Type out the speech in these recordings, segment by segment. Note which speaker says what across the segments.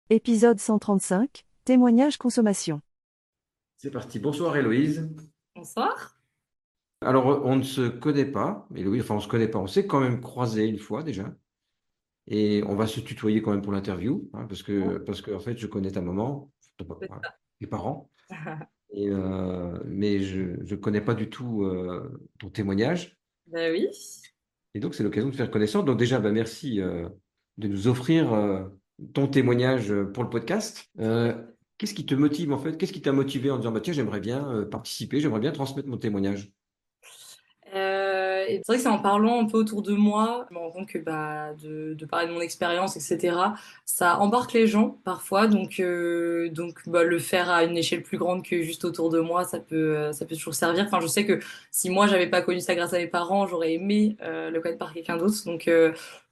Speaker 1: Épisode 135, témoignage consommation.
Speaker 2: C'est parti. Bonsoir Héloïse.
Speaker 3: Bonsoir.
Speaker 2: Alors, on ne se connaît pas, Héloïse, enfin on se connaît pas, on s'est quand même croisé une fois déjà. Et on va se tutoyer quand même pour l'interview, hein, parce que en fait, je connais ta maman, voilà, tes parents, mais je ne connais pas du tout ton témoignage.
Speaker 3: Ben oui.
Speaker 2: Et donc, c'est l'occasion de faire connaissance. Donc déjà, bah, merci de nous offrir ton témoignage pour le podcast. Qu'est-ce qui te motive en fait? Qu'est-ce qui t'a motivé en disant, bah, tiens, j'aimerais bien participer, j'aimerais bien transmettre mon témoignage?
Speaker 3: Et c'est vrai que c'est en parlant un peu autour de moi, je me rends compte que de parler de mon expérience, etc., ça embarque les gens parfois. Donc le faire à une échelle plus grande que juste autour de moi, ça peut toujours servir. Enfin, je sais que si moi j'avais pas connu ça grâce à mes parents, j'aurais aimé le connaître par quelqu'un d'autre. Donc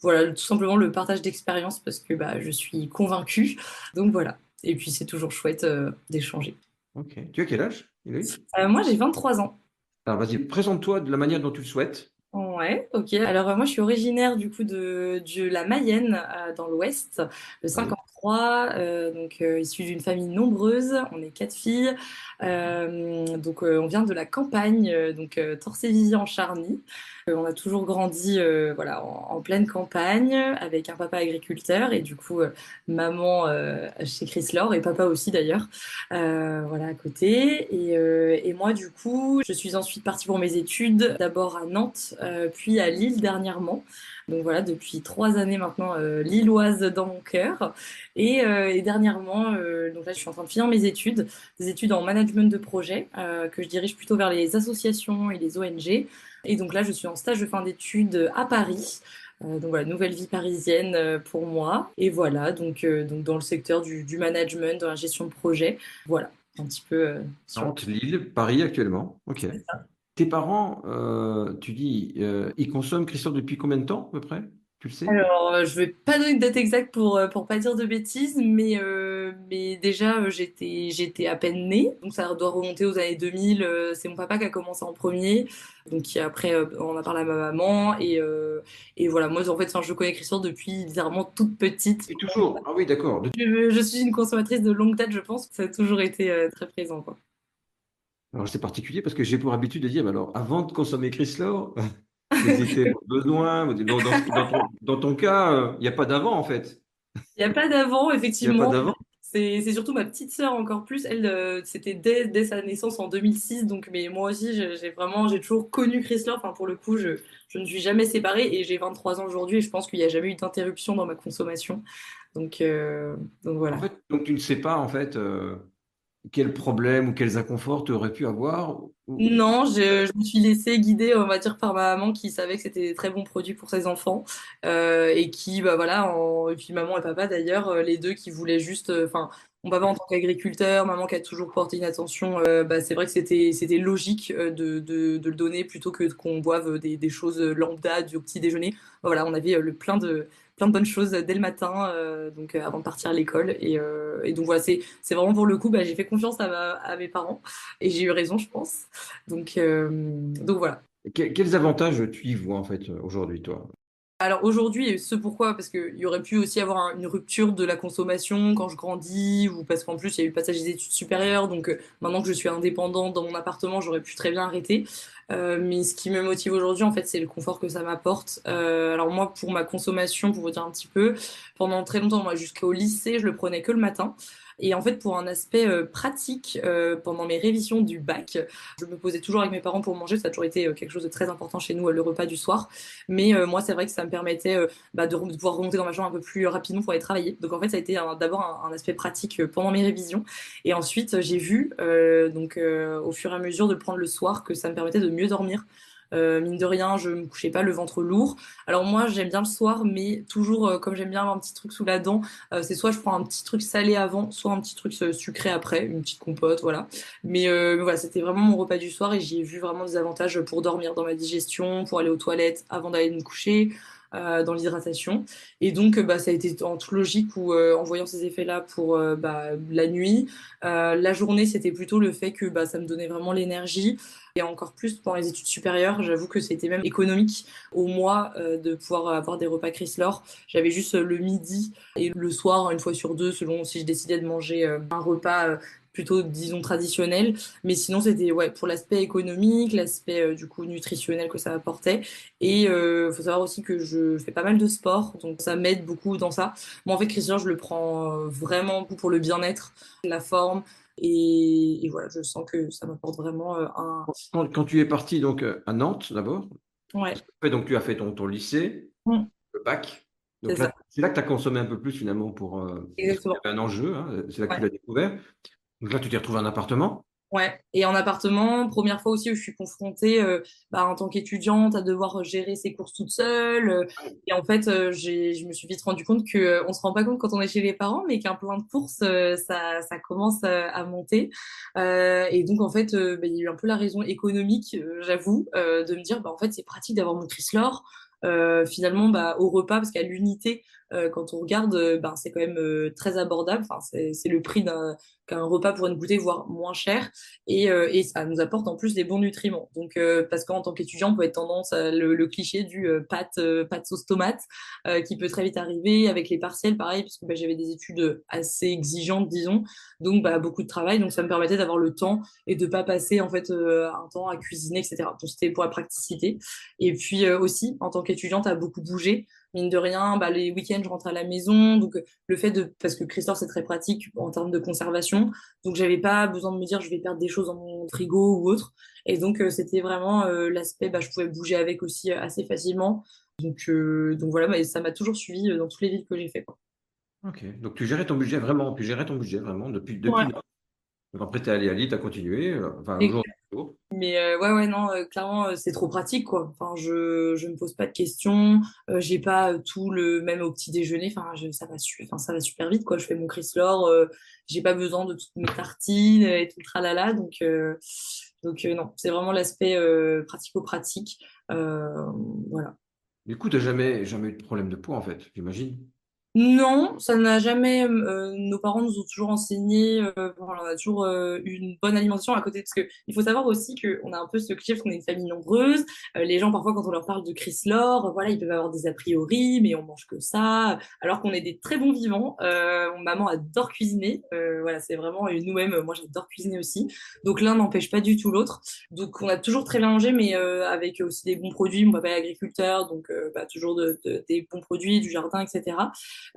Speaker 3: voilà, tout simplement le partage d'expérience parce que je suis convaincue. Donc voilà. Et puis c'est toujours chouette d'échanger.
Speaker 2: Ok. Tu as quel âge, Héloïse?
Speaker 3: Moi j'ai 23 ans.
Speaker 2: Alors, vas-y, présente-toi de la manière dont tu le souhaites.
Speaker 3: Ouais, ok. Alors moi je suis originaire du coup de la Mayenne dans l'Ouest, le
Speaker 2: Oui.
Speaker 3: 53, issue d'une famille nombreuse. On est quatre filles, on vient de la campagne, Torsévilliers en Charny. On a toujours grandi voilà en pleine campagne avec un papa agriculteur et du coup maman chez Chrysler et papa aussi d'ailleurs. Voilà à côté. Et moi, du coup, je suis ensuite partie pour mes études, d'abord à Nantes, puis à Lille dernièrement. Donc voilà, depuis 3 années maintenant, lilloise dans mon cœur. Et dernièrement, donc là, je suis en train de finir mes études, des études en management de projet, que je dirige plutôt vers les associations et les ONG. Et donc là, je suis en stage de fin d'études à Paris. Donc voilà, nouvelle vie parisienne pour moi. Et voilà, donc dans le secteur du management, dans la gestion de projet. Voilà, un petit peu sur.
Speaker 2: Nantes, Lille, Paris actuellement. Ok. Tes parents, tu dis, ils consomment Christophe depuis combien de temps à peu près? Tu le sais?
Speaker 3: Alors, je vais pas donner une date exacte pour pas dire de bêtises, mais déjà, j'étais à peine née, donc ça doit remonter aux années 2000. C'est mon papa qui a commencé en premier, donc après, on a parlé à ma maman, et voilà, moi, en fait, enfin, je connais Christian depuis bizarrement toute petite.
Speaker 2: Et toujours. Ah oui, d'accord.
Speaker 3: Je suis une consommatrice de longue date, je pense, que ça a toujours été très présent, quoi.
Speaker 2: Alors, c'est particulier parce que j'ai pour habitude de dire, mais alors, avant de consommer Chrysler, quels étaient vos besoins? Dans ton cas, il n'y a pas d'avant, en fait.
Speaker 3: Il n'y a pas d'avant,
Speaker 2: Il n'y a pas
Speaker 3: effectivement.
Speaker 2: d'avant.
Speaker 3: C'est surtout ma petite sœur encore plus. Elle, c'était dès sa naissance en 2006. Donc, mais moi aussi, j'ai toujours connu Chrysler. Enfin, pour le coup, je ne suis jamais séparée et j'ai 23 ans aujourd'hui et je pense qu'il n'y a jamais eu d'interruption dans ma consommation. Donc, euh, donc
Speaker 2: En
Speaker 3: voilà.
Speaker 2: fait, donc tu ne sais pas, en fait, quels problèmes ou quels inconforts tu aurais pu avoir.
Speaker 3: Non, je me suis laissée guider, on va dire, par ma maman qui savait que c'était des très bons produits pour ses enfants et qui, bah voilà, et puis maman et papa d'ailleurs, les deux qui voulaient juste, enfin, mon papa en tant qu'agriculteur, maman qui a toujours porté une attention, c'est vrai que c'était logique de le donner plutôt que qu'on boive des choses lambda du petit déjeuner. Voilà, on avait le plein de bonnes choses dès le matin, avant de partir à l'école et donc voilà, c'est vraiment pour le coup, j'ai fait confiance à mes parents. Et j'ai eu raison, je pense. Donc voilà.
Speaker 2: Quels avantages tu y vois, en fait, aujourd'hui, toi?
Speaker 3: Alors aujourd'hui, et ce pourquoi? Parce qu'il y aurait pu aussi avoir une rupture de la consommation quand je grandis, ou parce qu'en plus il y a eu le passage des études supérieures, donc maintenant que je suis indépendante dans mon appartement, j'aurais pu très bien arrêter. Mais ce qui me motive aujourd'hui, en fait, c'est le confort que ça m'apporte. Alors moi, pour ma consommation, pour vous dire un petit peu, pendant très longtemps, moi jusqu'au lycée, je le prenais que le matin. Et en fait, pour un aspect pratique, pendant mes révisions du bac, je me posais toujours avec mes parents pour manger. Ça a toujours été quelque chose de très important chez nous, le repas du soir. Mais moi, c'est vrai que ça me permettait de pouvoir remonter dans ma chambre un peu plus rapidement pour aller travailler. Donc en fait, ça a été d'abord un aspect pratique pendant mes révisions. Et ensuite, j'ai vu, au fur et à mesure de le prendre le soir, que ça me permettait de mieux dormir. Mine de rien, je me couchais pas le ventre lourd. Alors moi, j'aime bien le soir, mais toujours, comme j'aime bien avoir un petit truc sous la dent, c'est soit je prends un petit truc salé avant, soit un petit truc sucré après, une petite compote, voilà. Mais voilà, c'était vraiment mon repas du soir et j'y ai vu vraiment des avantages pour dormir dans ma digestion, pour aller aux toilettes avant d'aller me coucher, dans l'hydratation. Et donc, ça a été en toute logique où, en voyant ces effets-là pour la nuit, la journée, c'était plutôt le fait que ça me donnait vraiment l'énergie. Et encore plus pendant les études supérieures, j'avoue que c'était même économique au mois de pouvoir avoir des repas Chrysler. J'avais juste le midi et le soir, une fois sur deux, selon si je décidais de manger un repas plutôt, disons, traditionnel. Mais sinon, c'était ouais, pour l'aspect économique, l'aspect du coup nutritionnel que ça apportait. Et faut savoir aussi que je fais pas mal de sport, donc ça m'aide beaucoup dans ça. Moi, en fait, Chrysler, je le prends vraiment pour le bien-être, la forme. Et voilà, je sens que ça m'apporte vraiment un.
Speaker 2: Quand tu es parti donc à Nantes d'abord,
Speaker 3: Ouais,
Speaker 2: donc tu as fait ton lycée,
Speaker 3: mm,
Speaker 2: le bac.
Speaker 3: c'est
Speaker 2: Donc là,
Speaker 3: ça,
Speaker 2: c'est là que tu as consommé un peu plus finalement parce qu'il y
Speaker 3: exactement.
Speaker 2: avait un enjeu, hein, c'est là que tu
Speaker 3: Ouais.
Speaker 2: l'as découvert. Donc là, tu t'es retrouvé un appartement.
Speaker 3: Ouais, et en appartement, première fois aussi où je suis confrontée en tant qu'étudiante à devoir gérer ses courses toute seule. Et en fait, je me suis vite rendu compte que on se rend pas compte quand on est chez les parents, mais qu'un plein de courses, ça commence à monter. Et donc en fait, il y a eu un peu la raison économique, j'avoue, de me dire en fait c'est pratique d'avoir mon Chrysler. Finalement, au repas, parce qu'à l'unité, quand on regarde, c'est quand même très abordable. Enfin, c'est le prix qu'un repas pourrait nous coûter, voire moins cher. Et ça nous apporte en plus des bons nutriments. Donc, parce qu'en tant qu'étudiant, on peut être tendance à le cliché du pâte sauce tomate, qui peut très vite arriver avec les partiels, pareil, parce que j'avais des études assez exigeantes, disons, donc beaucoup de travail. Donc, ça me permettait d'avoir le temps et de pas passer en fait un temps à cuisiner, etc. Donc, c'était pour la praticité. Et puis aussi, en tant qu'étudiante, à beaucoup bouger. Mine de rien, les week-ends, je rentre à la maison. Donc, le fait de, parce que Chrysler, c'est très pratique en termes de conservation. Donc, j'avais pas besoin de me dire, je vais perdre des choses dans mon frigo ou autre. Et donc, c'était vraiment l'aspect, je pouvais bouger avec aussi assez facilement. Donc voilà, et ça m'a toujours suivi dans toutes les villes que j'ai fait, quoi.
Speaker 2: Ok. Donc tu gérais ton budget vraiment depuis
Speaker 3: Ouais.
Speaker 2: là. Donc après, tu es allé à Lille, tu as continué, enfin aujourd'hui.
Speaker 3: Mais ouais, non, clairement, c'est trop pratique, quoi. Enfin, je me pose pas de questions. J'ai pas tout le même au petit déjeuner. Enfin, ça va super vite, quoi. Je fais mon Chrysler. J'ai pas besoin de toutes mes tartines et tout le tralala. Donc non, c'est vraiment l'aspect pratico-pratique. Euh, voilà.
Speaker 2: Du coup, tu n'as jamais eu de problème de poids en fait, j'imagine.
Speaker 3: Non, ça n'a jamais. Nos parents nous ont toujours enseigné. Voilà, on a toujours eu une bonne alimentation à côté. Parce que il faut savoir aussi qu'on a un peu ce cliché parce qu'on est une famille nombreuse. Les gens parfois quand on leur parle de Chrysler, voilà, ils peuvent avoir des a priori, mais on mange que ça. Alors qu'on est des très bons vivants. Maman adore cuisiner. Voilà, c'est vraiment et nous-mêmes. Moi, j'adore cuisiner aussi. Donc l'un n'empêche pas du tout l'autre. Donc on a toujours très bien mangé, mais avec aussi des bons produits. Mon papa est agriculteur, donc toujours des bons produits, du jardin, etc.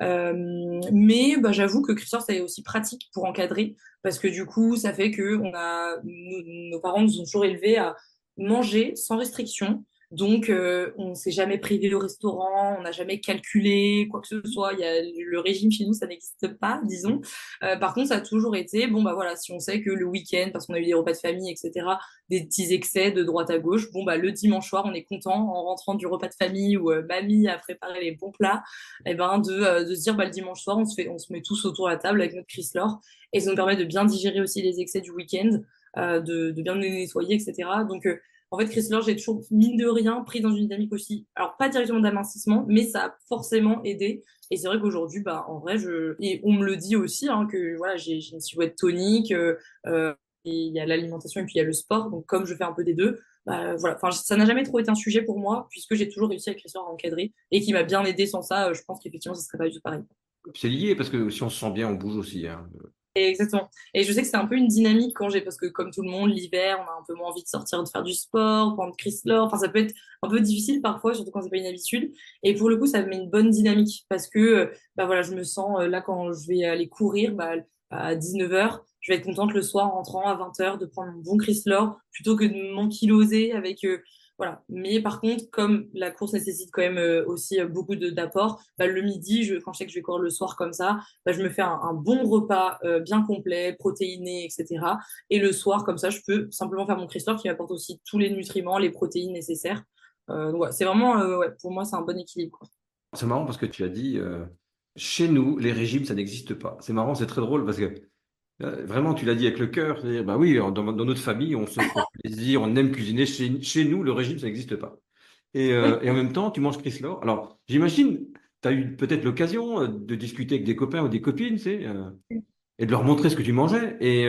Speaker 3: Mais j'avoue que Chrysler, c'est aussi pratique pour encadrer, parce que du coup, ça fait que nos parents nous ont toujours élevés à manger sans restriction. Donc, on ne s'est jamais privé au restaurant, on n'a jamais calculé quoi que ce soit. Le régime chez nous, ça n'existe pas, disons. Par contre, ça a toujours été, voilà, si on sait que le week-end, parce qu'on a eu des repas de famille, etc., des petits excès de droite à gauche, le dimanche soir, on est content en rentrant du repas de famille où mamie a préparé les bons plats, et de se dire le dimanche soir, on se met tous autour de la table avec notre Chrysler et ça nous permet de bien digérer aussi les excès du week-end, de bien nous nettoyer, etc. Donc en fait, Chrysler, j'ai toujours, mine de rien, pris dans une dynamique aussi. Alors, pas directement d'amincissement, mais ça a forcément aidé. Et c'est vrai qu'aujourd'hui, en vrai, et on me le dit aussi, hein, que voilà, j'ai une silhouette tonique, et il y a l'alimentation et puis il y a le sport. Donc, comme je fais un peu des deux, voilà. Enfin, ça n'a jamais trop été un sujet pour moi, puisque j'ai toujours réussi avec Chrysler à encadrer et qui m'a bien aidé sans ça. Je pense qu'effectivement, ça serait pas du tout pareil.
Speaker 2: C'est lié parce que si on se sent bien, on bouge aussi, hein.
Speaker 3: Exactement. Et je sais que c'est un peu une dynamique parce que comme tout le monde, l'hiver, on a un peu moins envie de sortir, de faire du sport, prendre Chrysler. Enfin, ça peut être un peu difficile parfois, surtout quand c'est pas une habitude. Et pour le coup, ça me met une bonne dynamique parce que, voilà, je me sens là quand je vais aller courir, à 19h, je vais être contente le soir en rentrant à 20h de prendre mon bon Chrysler plutôt que de m'ankyloser avec, voilà. Mais par contre, comme la course nécessite quand même aussi beaucoup d'apports, le midi, quand je sais que je vais courir le soir comme ça, je me fais un bon repas bien complet, protéiné, etc. Et le soir, comme ça, je peux simplement faire mon Chrysler qui m'apporte aussi tous les nutriments, les protéines nécessaires. Donc, ouais, c'est vraiment, ouais, pour moi, c'est un bon équilibre, quoi.
Speaker 2: C'est marrant parce que tu as dit, chez nous, les régimes, ça n'existe pas. C'est marrant, c'est très drôle parce que vraiment, tu l'as dit avec le cœur. C'est-à-dire, bah oui, dans notre famille, on se fait plaisir, on aime cuisiner. Chez nous, le régime, ça n'existe pas.
Speaker 3: Oui,
Speaker 2: Et en même temps, tu manges Chrysler. Alors, j'imagine, tu as eu peut-être l'occasion de discuter avec des copains ou des copines, tu sais, et de leur montrer ce que tu mangeais. Et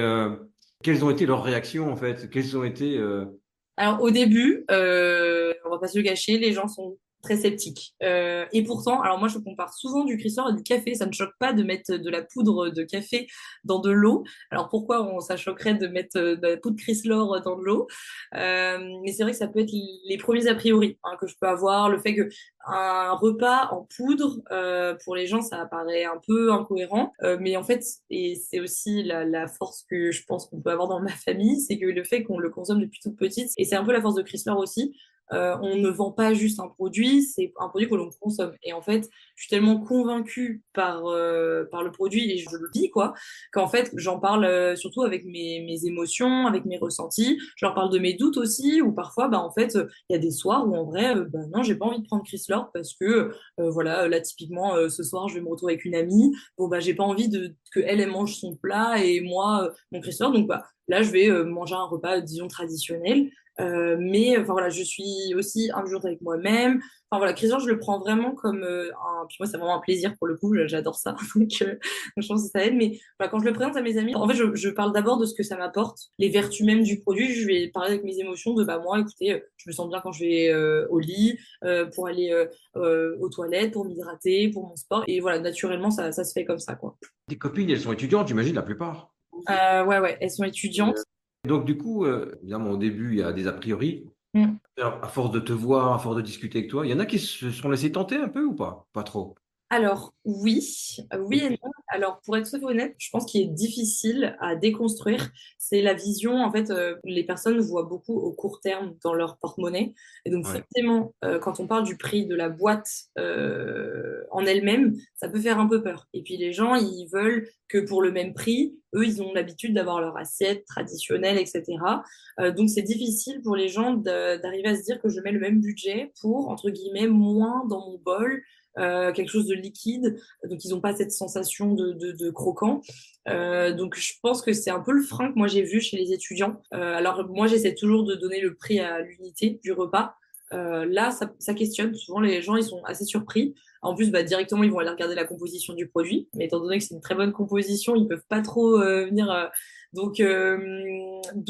Speaker 2: quelles ont été leurs réactions, en fait? Quelles ont été
Speaker 3: Alors au début, on va pas se le cacher, les gens sont très sceptiques. Et pourtant, alors moi je compare souvent du Chrysler à du café. Ça ne choque pas de mettre de la poudre de café dans de l'eau. Alors pourquoi ça choquerait de mettre de la poudre Chrysler dans de l'eau? Mais c'est vrai que ça peut être les premiers a priori que je peux avoir. Le fait que un repas en poudre, pour les gens, ça paraît un peu incohérent. Mais en fait, et c'est aussi la force que je pense qu'on peut avoir dans ma famille, c'est que le fait qu'on le consomme depuis toute petite, et c'est un peu la force de Chrysler aussi, on ne vend pas juste un produit, c'est un produit que l'on consomme. Et en fait, je suis tellement convaincue par le produit, et je le dis, quoi, qu'en fait, j'en parle surtout avec mes émotions, avec mes ressentis. Je leur parle de mes doutes aussi, ou parfois, bah, en fait, il y a des soirs où en vrai, bah, non, j'ai pas envie de prendre Chrysler parce que, voilà, là, typiquement, ce soir, je vais me retrouver avec une amie. Bon, bah, j'ai pas envie que elle mange son plat et moi, mon Chrysler. Donc, bah, là, je vais manger un repas, disons, traditionnel. Mais enfin voilà, je suis aussi indulgente avec moi-même. Enfin voilà, Chrysler, je le prends vraiment comme un. Puis moi, c'est vraiment un plaisir pour le coup, j'adore ça. Donc, je pense que ça aide. Mais voilà, quand je le présente à mes amis, en fait, je parle d'abord de ce que ça m'apporte, les vertus même du produit. Je vais parler avec mes émotions de bah moi, écoutez, je me sens bien quand je vais au lit, pour aller aux toilettes, pour m'hydrater, pour mon sport. Et voilà, naturellement, ça se fait comme ça, quoi.
Speaker 2: Tes copines, elles sont étudiantes, j'imagine, la plupart.
Speaker 3: Ouais, ouais, elles sont
Speaker 2: Et,
Speaker 3: étudiantes.
Speaker 2: donc, du coup, évidemment, au début, il y a des a priori.
Speaker 3: Mm.
Speaker 2: Alors, à force de te voir, à force de discuter avec toi, il y en a qui se sont laissés tenter un peu ou pas? Pas trop.
Speaker 3: Alors, oui, oui et non. Alors, pour être tout à fait honnête, je pense qu'il est difficile à déconstruire. C'est la vision, en fait, les personnes voient beaucoup au court terme dans leur porte-monnaie. Et donc,
Speaker 2: Ouais.
Speaker 3: forcément, quand on parle du prix de la boîte en elle-même, ça peut faire un peu peur. Et puis, les gens, ils veulent que pour le même prix, eux, ils ont l'habitude d'avoir leur assiette traditionnelle, etc. Donc, c'est difficile pour les gens d'arriver à se dire que je mets le même budget pour, entre guillemets, moins dans mon bol, quelque chose de liquide, donc ils n'ont pas cette sensation de croquant. Donc je pense que c'est un peu le frein que moi j'ai vu chez les étudiants. Alors moi j'essaie toujours de donner le prix à l'unité du repas. Là, ça questionne. Souvent, les gens, ils sont assez surpris. En plus, bah, directement, ils vont aller regarder la composition du produit. Mais étant donné que c'est une très bonne composition, ils peuvent pas trop venir. Donc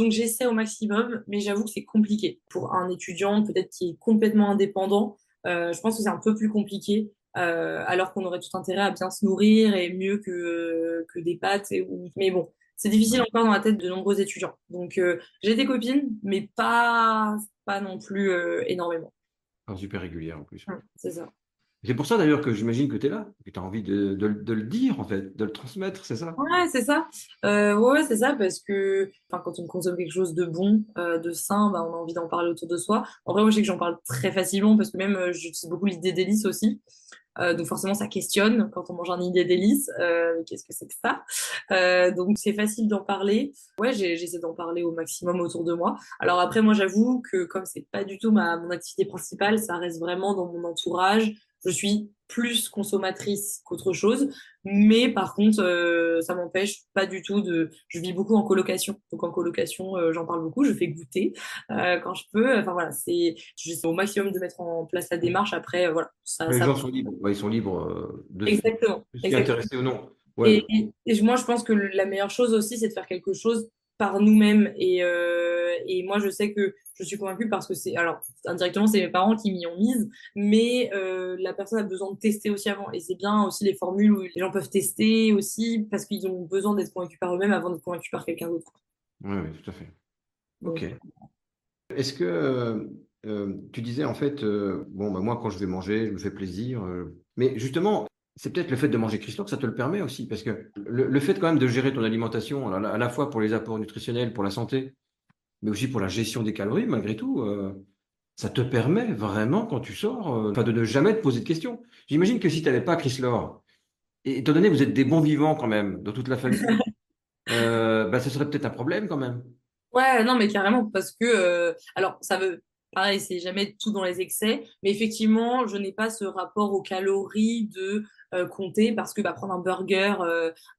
Speaker 3: j'essaie au maximum, mais j'avoue que c'est compliqué. Pour un étudiant, peut-être qui est complètement indépendant, je pense que c'est un peu plus compliqué, alors qu'on aurait tout intérêt à bien se nourrir et mieux que des pâtes. Mais bon, c'est difficile
Speaker 2: Ouais.
Speaker 3: encore dans la tête de nombreux étudiants. Donc, j'ai des copines, mais pas non plus énormément.
Speaker 2: Pas super régulière en plus.
Speaker 3: C'est ça.
Speaker 2: C'est pour ça d'ailleurs que j'imagine que tu es là, que tu as envie de le dire en fait, de le transmettre, c'est ça?
Speaker 3: Ouais, c'est ça. Ouais, c'est ça, parce que enfin, quand on consomme quelque chose de bon, de sain, bah, on a envie d'en parler autour de soi. En vrai, moi, je sais que j'en parle très facilement parce que même j'utilise beaucoup l'idée délice aussi. Donc forcément, ça questionne quand on mange un idée délice. Qu'est-ce que c'est que ça? Donc c'est facile d'en parler. Ouais, j'essaie d'en parler au maximum autour de moi. Alors après, moi, j'avoue que comme c'est pas du tout mon activité principale, ça reste vraiment dans mon entourage. Je suis plus consommatrice qu'autre chose, mais par contre, ça m'empêche pas du tout de. Je vis beaucoup en colocation, donc en colocation, j'en parle beaucoup. Je fais goûter quand je peux. Enfin voilà, j'essaie au maximum de mettre en place la démarche. Après, voilà,
Speaker 2: Les
Speaker 3: ça
Speaker 2: gens sont libres, ouais, ils sont libres
Speaker 3: exactement,
Speaker 2: de s'y
Speaker 3: exactement.
Speaker 2: intéresser ou non. Ouais,
Speaker 3: Et moi, je pense que la meilleure chose aussi, c'est de faire quelque chose par nous-mêmes. Et moi, je sais que je suis convaincue parce que alors, indirectement, c'est mes parents qui m'y ont mise, mais la personne a besoin de tester aussi avant. Et c'est bien aussi les formules où les gens peuvent tester aussi parce qu'ils ont besoin d'être convaincus par eux-mêmes avant d'être convaincus par quelqu'un d'autre.
Speaker 2: ouais, ouais, tout à fait. Ok.
Speaker 3: Donc,
Speaker 2: Est-ce que tu disais en fait, bon, bah, moi quand je vais manger, je me fais plaisir, mais justement, c'est peut-être le fait de manger Chrysler que ça te le permet aussi, parce que le fait quand même de gérer ton alimentation, à la fois pour les apports nutritionnels, pour la santé, mais aussi pour la gestion des calories, malgré tout, ça te permet vraiment quand tu sors, enfin, de ne jamais te poser de questions. J'imagine que si tu n'avais pas Chrysler, et étant donné que vous êtes des bons vivants quand même, dans toute la famille, bah, ce serait peut-être un problème quand même.
Speaker 3: ouais, non, mais carrément, parce que, alors, ça veut, pareil, c'est jamais tout dans les excès, mais effectivement, je n'ai pas ce rapport aux calories de compter, parce que bah, prendre un burger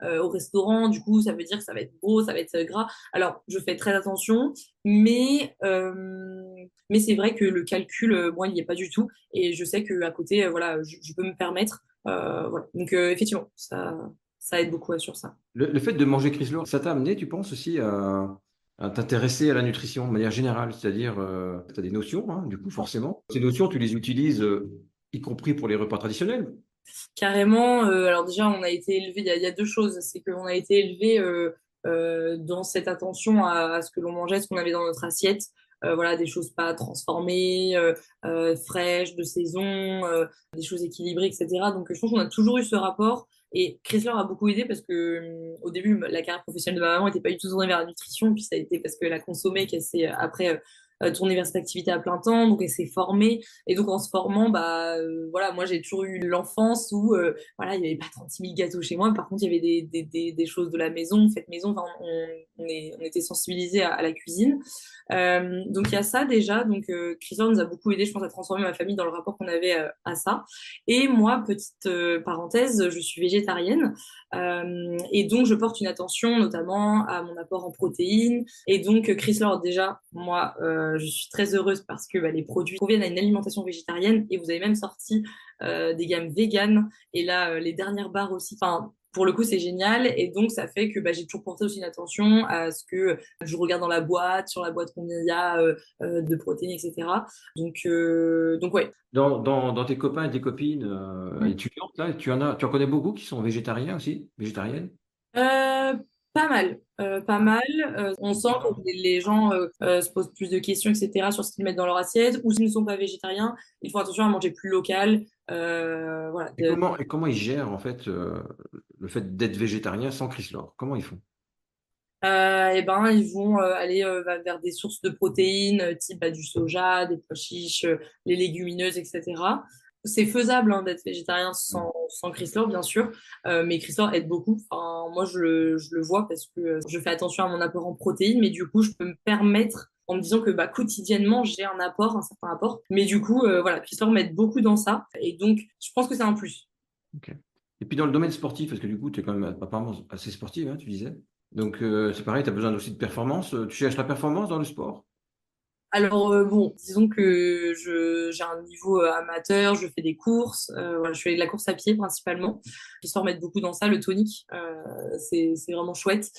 Speaker 3: au restaurant, du coup, ça veut dire que ça va être gros, ça va être gras. Alors, je fais très attention, mais c'est vrai que le calcul, moi, il n'y est pas du tout, et je sais qu'à côté, voilà, je peux me permettre. Voilà. Donc, effectivement, ça aide beaucoup sur ça.
Speaker 2: Le fait de manger Chrysler, ça t'a amené, tu penses aussi à t'intéresser à la nutrition de manière générale? C'est-à-dire, tu as des notions, hein, du coup, forcément. Ces notions, tu les utilises, y compris pour les repas traditionnels.
Speaker 3: Carrément, alors déjà, on a été élevé, il y a deux choses, c'est qu'on a été élevé dans cette attention à ce que l'on mangeait, ce qu'on avait dans notre assiette. Voilà, des choses pas transformées, fraîches, de saison, des choses équilibrées, etc. Donc, je pense qu'on a toujours eu ce rapport. Et Chrysler a beaucoup aidé parce que au début, la carrière professionnelle de ma maman n'était pas du tout tournée vers la nutrition. Puis ça a été parce qu'elle a consommé qu'elle s'est après tournée vers cette activité à plein temps. Donc, elle s'est formée. Et donc, en se formant, voilà, moi, j'ai toujours eu l'enfance où voilà, il n'y avait pas 36 000 gâteaux chez moi. Par contre, il y avait des choses de la maison, faites maison. Enfin, on était sensibilisés à la cuisine. Donc il y a ça déjà. Donc Chrysler nous a beaucoup aidé, je pense, à transformer ma famille dans le rapport qu'on avait à ça. Et moi, petite parenthèse, je suis végétarienne et donc je porte une attention notamment à mon apport en protéines. Et donc Chrysler, déjà, moi, je suis très heureuse parce que les produits conviennent à une alimentation végétarienne et vous avez même sorti des gammes véganes. Et là, les dernières barres aussi. Enfin, pour le coup, c'est génial. Et donc, ça fait que j'ai toujours porté aussi une attention à ce que je regarde dans la boîte, sur la boîte combien il y a de protéines, etc. Donc ouais.
Speaker 2: Dans tes copains et tes copines
Speaker 3: Mm.
Speaker 2: étudiantes, là, tu en connais beaucoup qui sont végétariens aussi, végétariennes?
Speaker 3: Euh, Pas mal, pas mal. On sent que
Speaker 2: D'accord.
Speaker 3: les gens se posent plus de questions, etc., sur ce qu'ils mettent dans leur assiette, ou s'ils ne sont pas végétariens, ils font attention à manger plus local. Voilà.
Speaker 2: Et comment ils gèrent, en fait, le fait d'être végétarien sans Chrysler? Comment ils font?
Speaker 3: Et ben, ils vont aller vers des sources de protéines, type du soja, des pois chiches, les légumineuses, etc. C'est faisable hein, d'être végétarien sans Chrysler, bien sûr, mais Chrysler aide beaucoup. Enfin, moi, je le vois parce que je fais attention à mon apport en protéines, mais du coup, je peux me permettre, en me disant que quotidiennement, j'ai un apport, un certain apport. Mais du coup, voilà, Chrysler m'aide beaucoup dans ça. Et donc, je pense que c'est un plus.
Speaker 2: Ok. Et puis dans le domaine sportif, parce que du coup, tu es quand même apparemment assez sportive, hein, tu disais. Donc c'est pareil, tu as besoin aussi de performance. Tu cherches la performance dans le sport?
Speaker 3: Alors bon, disons que j'ai un niveau amateur, je fais des courses, voilà, je fais de la course à pied principalement. Je sors mettre beaucoup dans ça, le tonique, c'est vraiment chouette.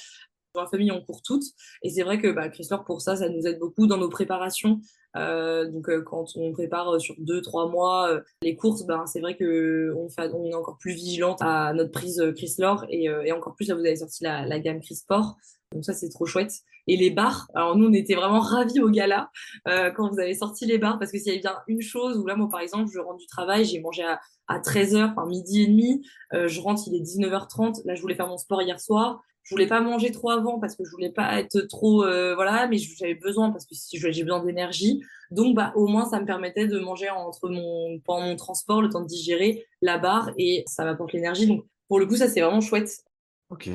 Speaker 3: Dans la famille, on court toutes, et c'est vrai que Chrysler pour ça, ça nous aide beaucoup dans nos préparations. Donc quand on prépare sur 2, 3 mois les courses, c'est vrai que on est encore plus vigilante à notre prise Chrysler et encore plus là vous avez sorti la gamme Chrysport. Donc ça, c'est trop chouette. Et les bars, alors nous, on était vraiment ravis au gala quand vous avez sorti les bars, parce que s'il y avait bien une chose où là, moi, par exemple, je rentre du travail, j'ai mangé à 13h, enfin midi et demi, je rentre, il est 19h30, là, je voulais faire mon sport hier soir, je voulais pas manger trop avant parce que je voulais pas être trop, voilà, mais j'avais besoin parce que si j'ai besoin d'énergie. Donc, au moins, ça me permettait de manger pendant mon transport, le temps de digérer la barre et ça m'apporte l'énergie. Donc, pour le coup, ça, c'est vraiment chouette.
Speaker 2: Ok.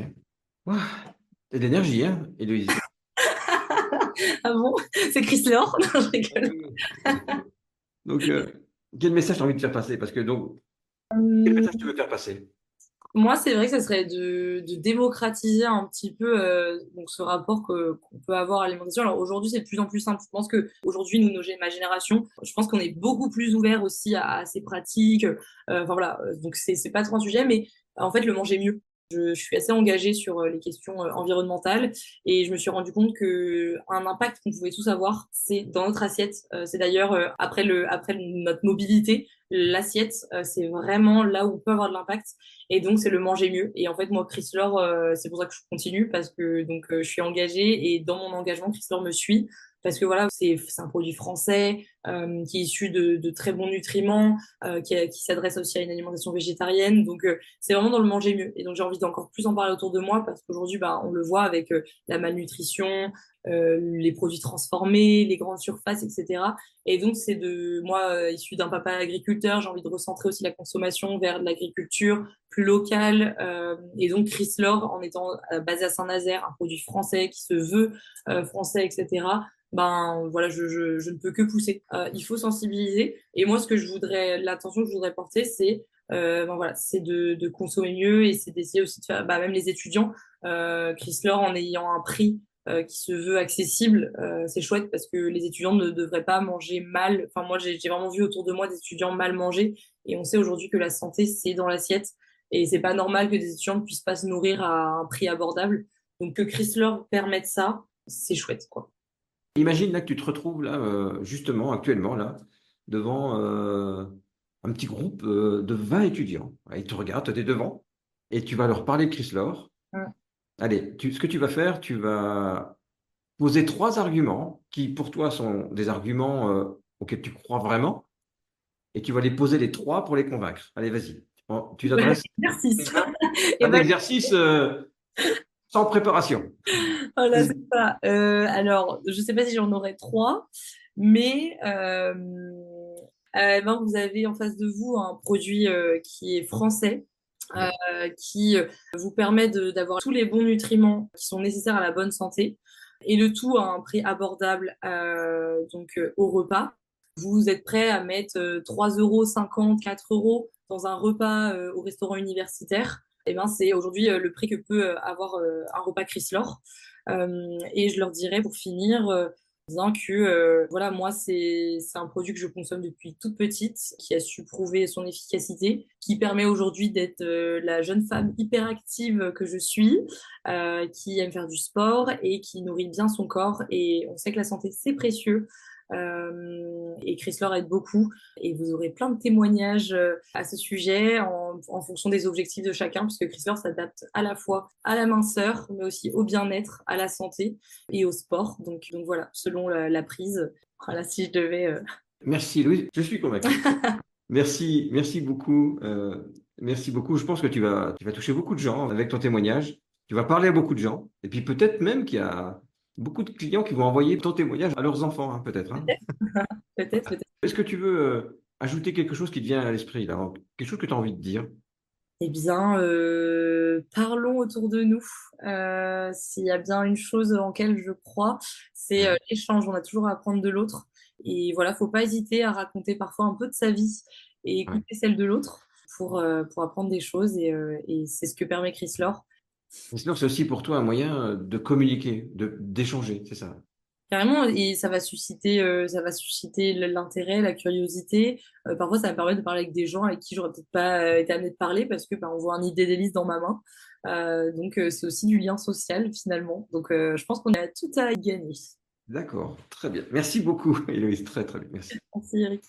Speaker 2: Ouah, t'as de l'énergie, hein, Héloïse?
Speaker 3: Ah bon? C'est Chrysler? Non, je
Speaker 2: Ah
Speaker 3: rigole.
Speaker 2: oui, oui. Donc, quel message tu as envie de faire passer? Parce que donc, quel
Speaker 3: Hum,
Speaker 2: message tu veux faire passer?
Speaker 3: Moi, c'est vrai que ça serait de démocratiser un petit peu donc ce rapport qu'on peut avoir à l'alimentation. Alors aujourd'hui, c'est de plus en plus simple. Je pense que aujourd'hui, nous, ma génération, je pense qu'on est beaucoup plus ouvert aussi à ces pratiques. Enfin voilà, donc c'est pas trop un sujet, mais en fait, le manger mieux. Je suis assez engagée sur les questions environnementales et je me suis rendu compte que un impact qu'on pouvait tous avoir, c'est dans notre assiette. C'est d'ailleurs après notre mobilité, l'assiette, c'est vraiment là où on peut avoir de l'impact. Et donc, c'est le manger mieux. Et en fait, moi, Chrysler, c'est pour ça que je continue parce que donc je suis engagée et dans mon engagement, Chrysler me suit parce que voilà, c'est un produit français qui est issu de très bons nutriments, qui s'adresse aussi à une alimentation végétarienne. Donc, c'est vraiment dans le manger mieux. Et donc, j'ai envie d'encore plus en parler autour de moi parce qu'aujourd'hui, on le voit avec la malnutrition, les produits transformés, les grandes surfaces, etc. Et donc, c'est de moi, issu d'un papa agriculteur, j'ai envie de recentrer aussi la consommation vers de l'agriculture plus locale. Et donc, Chrysler, en étant basé à Saint-Nazaire, un produit français qui se veut français, etc. Voilà, je ne peux que pousser. Il faut sensibiliser. Et moi, l'attention que je voudrais porter, c'est voilà, c'est de consommer mieux et c'est d'essayer aussi de faire, même les étudiants, Chrysler en ayant un prix qui se veut accessible, c'est chouette parce que les étudiants ne devraient pas manger mal. Enfin, moi, j'ai vraiment vu autour de moi des étudiants mal manger et on sait aujourd'hui que la santé, c'est dans l'assiette et c'est pas normal que des étudiants ne puissent pas se nourrir à un prix abordable. Donc, que Chrysler permette ça, c'est chouette, quoi.
Speaker 2: Imagine là que tu te retrouves là, justement, actuellement, là, devant un petit groupe de 20 étudiants. Ils te regardent, toi, tu es devant, et tu vas leur parler de Chryslor.
Speaker 3: Mm.
Speaker 2: Allez, ce que tu vas faire, tu vas poser 3 arguments qui, pour toi, sont des arguments auxquels tu crois vraiment, et tu vas les poser les 3 pour les convaincre. Allez, vas-y. Bon, tu t'adresses.
Speaker 3: Exercice. Et
Speaker 2: Un
Speaker 3: ben,
Speaker 2: exercice sans préparation.
Speaker 3: voilà, c'est ça. Alors, je sais pas si j'en aurais trois, mais ben, vous avez en face de vous un produit qui est français, qui vous permet d'avoir tous les bons nutriments qui sont nécessaires à la bonne santé, et le tout à un prix abordable au repas. Vous êtes prêt à mettre 3,50 €, 4 € dans un repas au restaurant universitaire. Et ben, c'est aujourd'hui le prix que peut avoir un repas Chryslor. Et je leur dirais pour finir, disant que voilà, moi, c'est un produit que je consomme depuis toute petite, qui a su prouver son efficacité, qui permet aujourd'hui d'être la jeune femme hyperactive que je suis, qui aime faire du sport et qui nourrit bien son corps. Et on sait que la santé, c'est précieux. Et Chryslor aide beaucoup. Et vous aurez plein de témoignages à ce sujet en fonction des objectifs de chacun, puisque Chryslor s'adapte à la fois à la minceur, mais aussi au bien-être, à la santé et au sport. Donc voilà, selon la prise. Voilà, si je devais.
Speaker 2: Merci, Louise. Je suis convaincu. Merci, merci beaucoup. Merci beaucoup. Je pense que tu vas toucher beaucoup de gens avec ton témoignage. Tu vas parler à beaucoup de gens. Et puis peut-être même qu'il y a beaucoup de clients qui vont envoyer ton témoignage à leurs enfants, hein, peut-être, hein.
Speaker 3: Peut-être, peut-être.
Speaker 2: Est-ce que tu veux ajouter quelque chose qui te vient à l'esprit, là, quelque chose que tu as envie de dire?
Speaker 3: Eh bien, parlons autour de nous. S'il y a bien une chose en laquelle je crois, c'est
Speaker 2: Ouais.
Speaker 3: l'échange. On a toujours à apprendre de l'autre. Et voilà, faut pas hésiter à raconter parfois un peu de sa vie et
Speaker 2: Ouais.
Speaker 3: écouter celle de l'autre pour apprendre des choses. Et c'est ce que permet Chryslor.
Speaker 2: Et sinon, c'est aussi pour toi un moyen de communiquer, d'échanger, c'est ça.
Speaker 3: Carrément, et ça va susciter l'intérêt, la curiosité. Parfois, ça va me permettre de parler avec des gens avec qui j'aurais peut-être pas été amenée de parler parce que on voit un idée d'hélice dans ma main. C'est aussi du lien social finalement. Donc, je pense qu'on a tout à y gagner.
Speaker 2: D'accord, très bien. Merci beaucoup, Héloïse, très très bien. Merci.
Speaker 3: Merci Eric.